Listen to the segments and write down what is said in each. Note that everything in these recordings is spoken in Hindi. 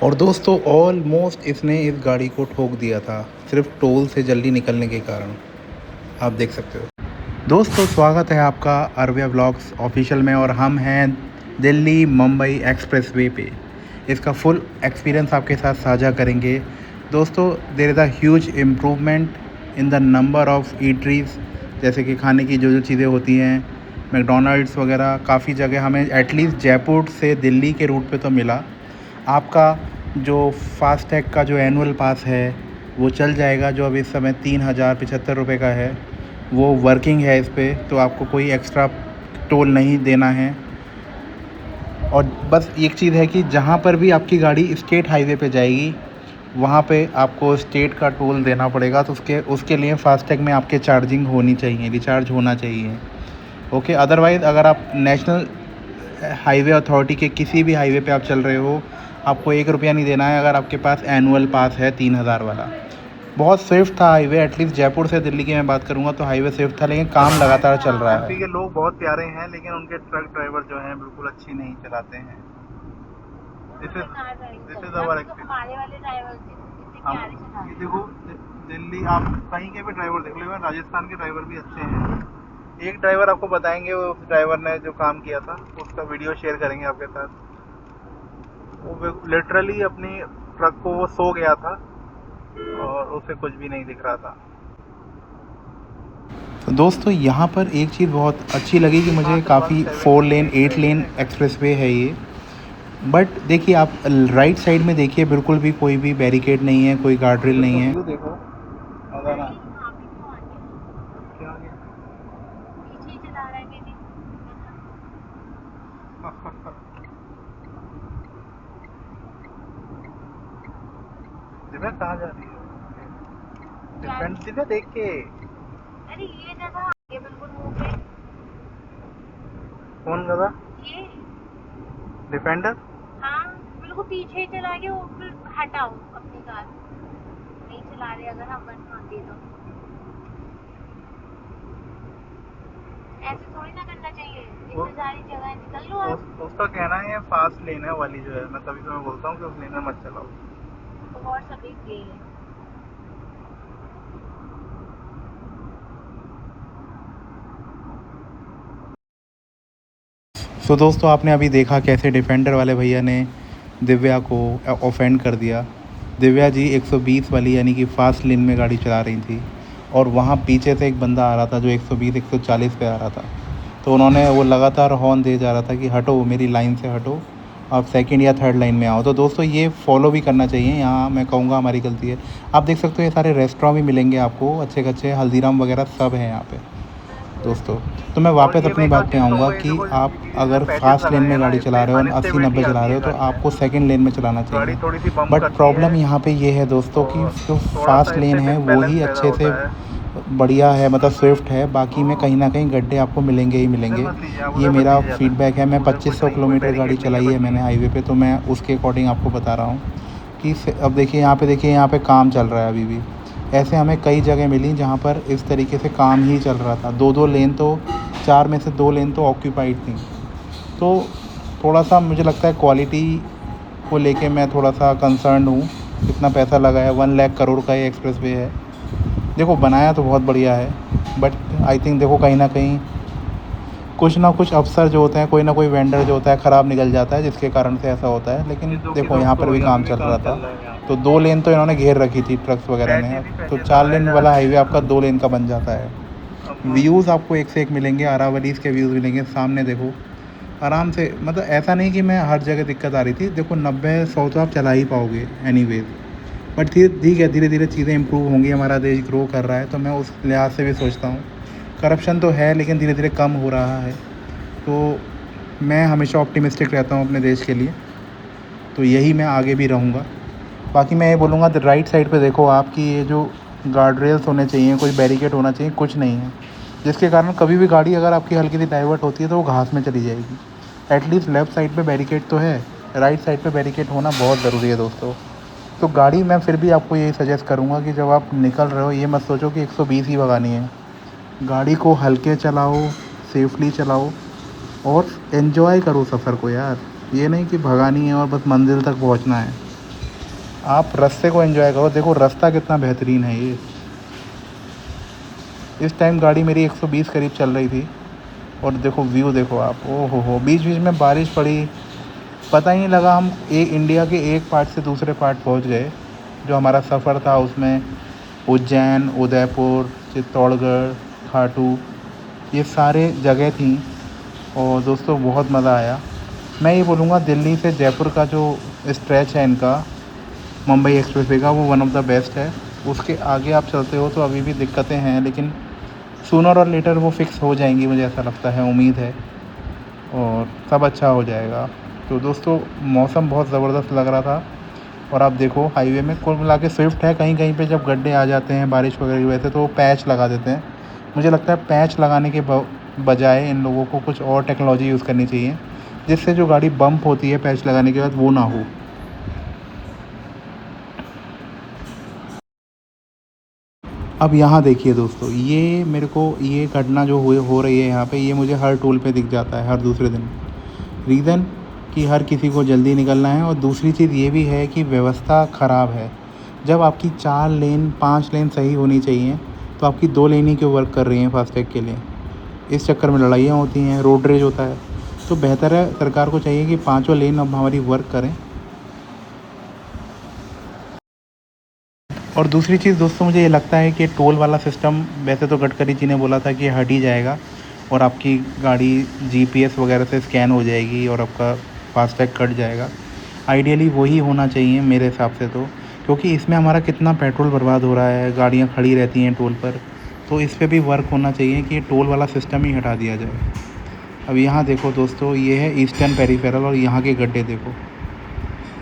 और दोस्तों ऑलमोस्ट इसने इस गाड़ी को ठोक दिया था सिर्फ टोल से जल्दी निकलने के कारण। आप देख सकते हो। दोस्तों स्वागत है आपका अरविया व्लॉग्स ऑफिशियल में, और हम हैं दिल्ली मुंबई एक्सप्रेसवे पे। इसका फुल एक्सपीरियंस आपके साथ साझा करेंगे। दोस्तों there is a huge improvement in the number of eateries, जैसे कि खाने की जो जो चीज़ें होती हैं, मैकडॉनल्ड्स वगैरह काफ़ी जगह हमें एटलीस्ट जयपुर से दिल्ली के रूट पे तो मिला। आपका जो फास्टैग का जो एनुअल पास है वो चल जाएगा, जो अभी इस समय 3075 रुपये का है, वो वर्किंग है इस पर, तो आपको कोई एक्स्ट्रा टोल नहीं देना है। और बस एक चीज़ है कि जहाँ पर भी आपकी गाड़ी स्टेट हाईवे पे जाएगी वहाँ पे आपको स्टेट का टोल देना पड़ेगा, तो उसके लिए फास्टैग में आपके चार्जिंग होनी चाहिए, रिचार्ज होना चाहिए। ओके, अदरवाइज़ अगर आप नेशनल हाईवे अथॉरिटी के किसी भी हाईवे पे आप चल रहे हो, आपको 1 रुपया नहीं देना है अगर आपके पास एनुअल पास है 3000 वाला। बहुत सेफ था हाईवे, एटलीस्ट जयपुर से दिल्ली की मैं बात करूँगा तो हाईवे सेफ था, लेकिन काम लगातार चल रहा है। एमपी के लोग बहुत प्यारे हैं, लेकिन उनके ट्रक ड्राइवर जो हैं बिल्कुल अच्छी नहीं चलाते हैं। This is our experience. ये देखो, दिल्ली आप कहीं के भी ड्राइवर देख लो, राजस्थान के ड्राइवर भी अच्छे हैं। एक ड्राइवर आपको बताएंगे, उस ड्राइवर ने जो काम किया था उसका वीडियो शेयर करेंगे आपके साथ। वो लिटरली अपनी ट्रक को वो सो गया था और उसे कुछ भी नहीं दिख रहा था। तो दोस्तों यहाँ पर एक चीज़ बहुत अच्छी लगी कि मुझे, काफ़ी 4 लेन 8 लेन एक्सप्रेसवे है ये। बट देखिए आप राइट साइड में देखिए, बिल्कुल भी कोई भी बैरिकेड नहीं है, कोई गार्ड रेल नहीं है। देखो दिव्या कहाँ जा रही है? डिफेंड दिव्या देख के। अरे ये जगह ये बिल्कुल मुंह पे। कौन गधा? ये डिफेंडर। हाँ बिल्कुल पीछे चला गया, वो फिर हटाओ अपनी कार, नहीं चला रहे अगर हम बनवाते तो। ऐसे थोड़ी ना करना चाहिए, इतनी सारी जगह निकल लो आप। उसका कहना है फास्ट लेन है वाली जो है, मैं तभी तो मैं बोलता हूँ कि उस लेन में मत चलाओ। तो और सभी गए हैं। सो दोस्तों आपने अभी देखा कैसे डिफेंडर वाले भैया ने दिव्या को ऑफेंड कर दिया। दिव्या जी 120 वाली यानी कि फ़ास्ट लेन में गाड़ी चला रही थी, और वहाँ पीछे से एक बंदा आ रहा था जो 120 140 पे आ रहा था, तो उन्होंने वो लगातार हॉर्न दे जा रहा था कि हटो, मेरी लाइन से हटो, आप सेकंड या थर्ड लाइन में आओ। तो दोस्तों ये फॉलो भी करना चाहिए, यहाँ मैं कहूँगा हमारी गलती है। आप देख सकते हो ये सारे रेस्टोरेंट भी मिलेंगे आपको अच्छे अच्छे, हल्दीराम वगैरह सब हैं यहाँ पे दोस्तों। तो मैं वापस अपनी बात पे आऊँगा कि आप अगर फास्ट लेन में गाड़ी चला रहे हो और 80-90 चला रहे हो तो आपको सेकंड लेन में चलाना चाहिए। बट प्रॉब्लम यहाँ पे ये है दोस्तों कि जो फास्ट लेन है वो ही अच्छे से बढ़िया है, मतलब स्विफ्ट है, बाकी में कहीं ना कहीं गड्ढे आपको मिलेंगे ही मिलेंगे। ये मेरा फीडबैक है। मैं 2500 किलोमीटर गाड़ी चलाई है मैंने हाईवे पे, तो मैं उसके अकॉर्डिंग आपको बता रहा हूँ कि अब देखिए यहाँ पे काम चल रहा है अभी भी। ऐसे हमें कई जगह मिली जहाँ पर इस तरीके से काम ही चल रहा था, 2-2 लेन, तो 4 में से 2 लेन तो ऑक्यूपाइड थी। तो थोड़ा सा मुझे लगता है क्वालिटी को लेके मैं थोड़ा सा कंसर्न हूँ। इतना पैसा लगा है, 1 लाख करोड़ का ये एक्सप्रेसवे है। देखो बनाया तो बहुत बढ़िया है, बट आई थिंक देखो कहीं ना कहीं कुछ ना कुछ अफसर जो होते हैं, कोई ना कोई वेंडर जो होता है ख़राब निकल जाता है, जिसके कारण से ऐसा होता है। लेकिन देखो यहाँ पर भी काम चल रहा था, तो 2 लेन तो इन्होंने घेर रखी थी ट्रक्स वगैरह ने, तो 4 लेन वाला हाईवे आपका 2 लेन का बन जाता है। व्यूज़ आपको एक से एक मिलेंगे, अरावलीज़ के व्यूज़ मिलेंगे सामने। देखो आराम से, मतलब ऐसा नहीं कि मैं हर जगह दिक्कत आ रही थी। देखो 90-100 तो आप चला ही पाओगे एनीवेज, बट ठीक है, धीरे धीरे चीज़ें इंप्रूव होंगी, हमारा देश ग्रो कर रहा है, तो मैं उस लिहाज से भी सोचता हूँ। करप्शन तो है लेकिन धीरे धीरे कम हो रहा है, तो मैं हमेशा ऑप्टिमिस्टिक रहता हूँ अपने देश के लिए, तो यही मैं आगे भी रहूँगा। बाकी मैं ये बोलूँगा तो राइट साइड पे देखो आपकी ये जो गार्ड रेल्स होने चाहिए, कोई बैरिकेड होना चाहिए, कुछ नहीं है, जिसके कारण कभी भी गाड़ी अगर आपकी हल्की सी डाइवर्ट होती है तो वो घास में चली जाएगी। एटलीस्ट लेफ़्ट साइड पे बैरिकेड तो है, राइट साइड पे बैरिकेड होना बहुत ज़रूरी है दोस्तों। तो गाड़ी मैं फिर भी आपको यही सजेस्ट करूँगा कि जब आप निकल रहे हो ये मत सोचो कि 120 ही भगानी है। गाड़ी को हल्के चलाओ, सेफली चलाओ और एन्जॉय करो सफ़र को यार। ये नहीं कि भगानी है और बस मंज़िल तक पहुँचना है। आप रास्ते को एंजॉय करो। देखो रास्ता कितना बेहतरीन है ये। इस टाइम गाड़ी मेरी 120 करीब चल रही थी और देखो व्यू देखो आप। ओ हो, बीच बीच में बारिश पड़ी, पता ही नहीं लगा। हम इंडिया के एक पार्ट से दूसरे पार्ट पहुंच गए। जो हमारा सफ़र था उसमें उज्जैन, उदयपुर, चित्तौड़गढ़, खाटू, ये सारे जगह थी और दोस्तों बहुत मज़ा आया। मैं ये बोलूँगा दिल्ली से जयपुर का जो स्ट्रेच है इनका मुंबई एक्सप्रेसवे का, वो वन ऑफ द बेस्ट है। उसके आगे आप चलते हो तो अभी भी दिक्कतें हैं, लेकिन सूनर और लेटर वो फिक्स हो जाएंगी, मुझे ऐसा लगता है, उम्मीद है, और सब अच्छा हो जाएगा। तो दोस्तों मौसम बहुत ज़बरदस्त लग रहा था। और आप देखो हाईवे में कुल मिला के स्विफ्ट है, कहीं कहीं पे जब गड्ढे आ जाते हैं बारिश वगैरह की वजह से तो वो पैच लगा देते हैं। मुझे लगता है पैच लगाने के बजाय इन लोगों को कुछ और टेक्नोलॉजी यूज़ करनी चाहिए, जिससे जो गाड़ी बम्प होती है पैच लगाने के बाद वो ना हो। अब यहाँ देखिए दोस्तों, ये मेरे को ये घटना जो हो रही है यहाँ पे, ये मुझे हर टोल पे दिख जाता है हर दूसरे दिन। रीज़न कि हर किसी को जल्दी निकलना है, और दूसरी चीज़ ये भी है कि व्यवस्था ख़राब है। जब आपकी 4 लेन 5 लेन सही होनी चाहिए तो आपकी 2 लेन ही क्यों वर्क कर रही हैं फास्टैग के लिए। इस चक्कर में लड़ाइयाँ होती हैं, रोड रेज होता है। तो बेहतर है, सरकार को चाहिए कि 5 लेन अब हमारी वर्क करें। और दूसरी चीज़ दोस्तों, मुझे ये लगता है कि टोल वाला सिस्टम, वैसे तो गडकरी जी ने बोला था कि हट ही जाएगा और आपकी गाड़ी जीपीएस वगैरह से स्कैन हो जाएगी और आपका फास्टैग कट जाएगा। आइडियली वही होना चाहिए मेरे हिसाब से तो, क्योंकि इसमें हमारा कितना पेट्रोल बर्बाद हो रहा है, गाड़ियाँ खड़ी रहती हैं टोल पर। तो इस पर भी वर्क होना चाहिए कि टोल वाला सिस्टम ही हटा दिया जाए। अब यहाँ देखो दोस्तों, ये है ईस्टर्न पेरीफेरल और यहाँ के गड्ढे देखो।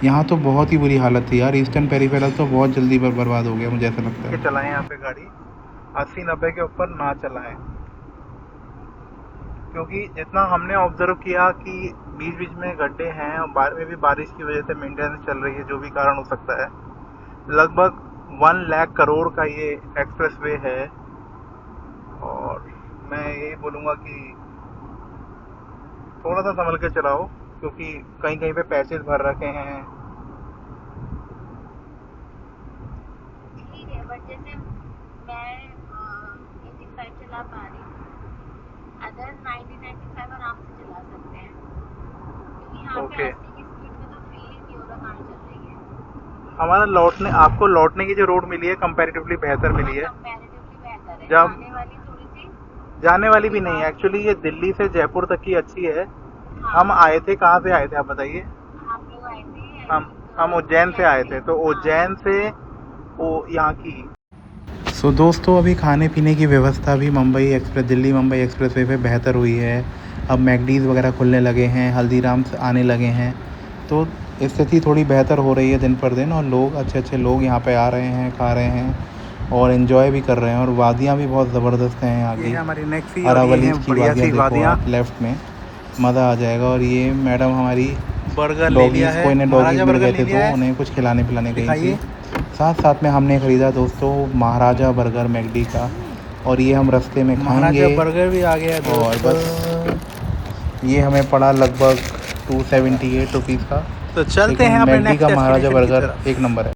यहाँ तो बहुत ही बुरी हालत थी यार। ईस्टर्न पेरीफेरल तो बहुत जल्दी बर्बाद हो गया, मुझे ऐसा लगता है। चलाएं यहाँ पे गाड़ी 80-90 के ऊपर ना चलाएं, क्योंकि जितना हमने ऑब्जर्व किया कि बीच बीच में गड्ढे हैं और बाहर में भी बारिश की वजह से मेंटेनेंस चल रही है, जो भी कारण हो सकता है। लगभग 1 लाख करोड़ का ये एक्सप्रेसवे है और मैं यही बोलूँगा कि थोड़ा सा संभल के चलाओ, क्योंकि कहीं कहीं पे पैसेज भर रखे हैं। ठीक है, बट जैसे मैं 85 चला पा रही हूँ, अदर 90-95 आराम से चला सकते हैं, क्योंकि यहाँ पे 80 की स्पीड में तो फील ही नहीं हो रहा कार चल रही है। हमारा आपको लौटने की जो रोड मिली है कंपैरेटिवली बेहतर मिली है। कंपैरेटिवली बेहतर है। जब जाने वाली थोड़ी सी, जाने वाली भी नहीं है एक्चुअली, ये दिल्ली से जयपुर तक की अच्छी है। हाँ, हम आए थे, कहाँ से आए थे आप बताइए? हम लोग आए थे, हम उज्जैन से आए थे, तो उज्जैन से वो यहाँ की। सो दोस्तों, अभी खाने पीने की व्यवस्था भी दिल्ली मुंबई एक्सप्रेसवे पे बेहतर हुई है। अब मैकडीज़ वगैरह खुलने लगे हैं, हल्दीराम्स आने लगे हैं, तो स्थिति थोड़ी बेहतर हो रही है दिन पर दिन। और लोग अच्छे लोग यहाँ पे आ रहे हैं, खा रहे हैं और एंजॉय भी कर रहे हैं। और वादियाँ भी बहुत ज़बरदस्त हैं यहाँ की। हमारी नेक्स्ट अरावली की वादियाँ देखो आप लेफ़्ट में, मज़ा आ जाएगा। और ये मैडम हमारी बर्गर ले लिया है, को इन्हें डॉगीज़ मिल गए थे तो उन्हें कुछ खिलाने पिलाने गई थी। साथ में हमने ख़रीदा दोस्तों महाराजा बर्गर मैकडी का, और ये हम रास्ते में खाएंगे। बर्गर भी आ गया है और बस ये हमें पड़ा लगभग 278 रुपीज़ का। तो चलते हैं अपने मैकडी का महाराजा बर्गर एक नंबर है।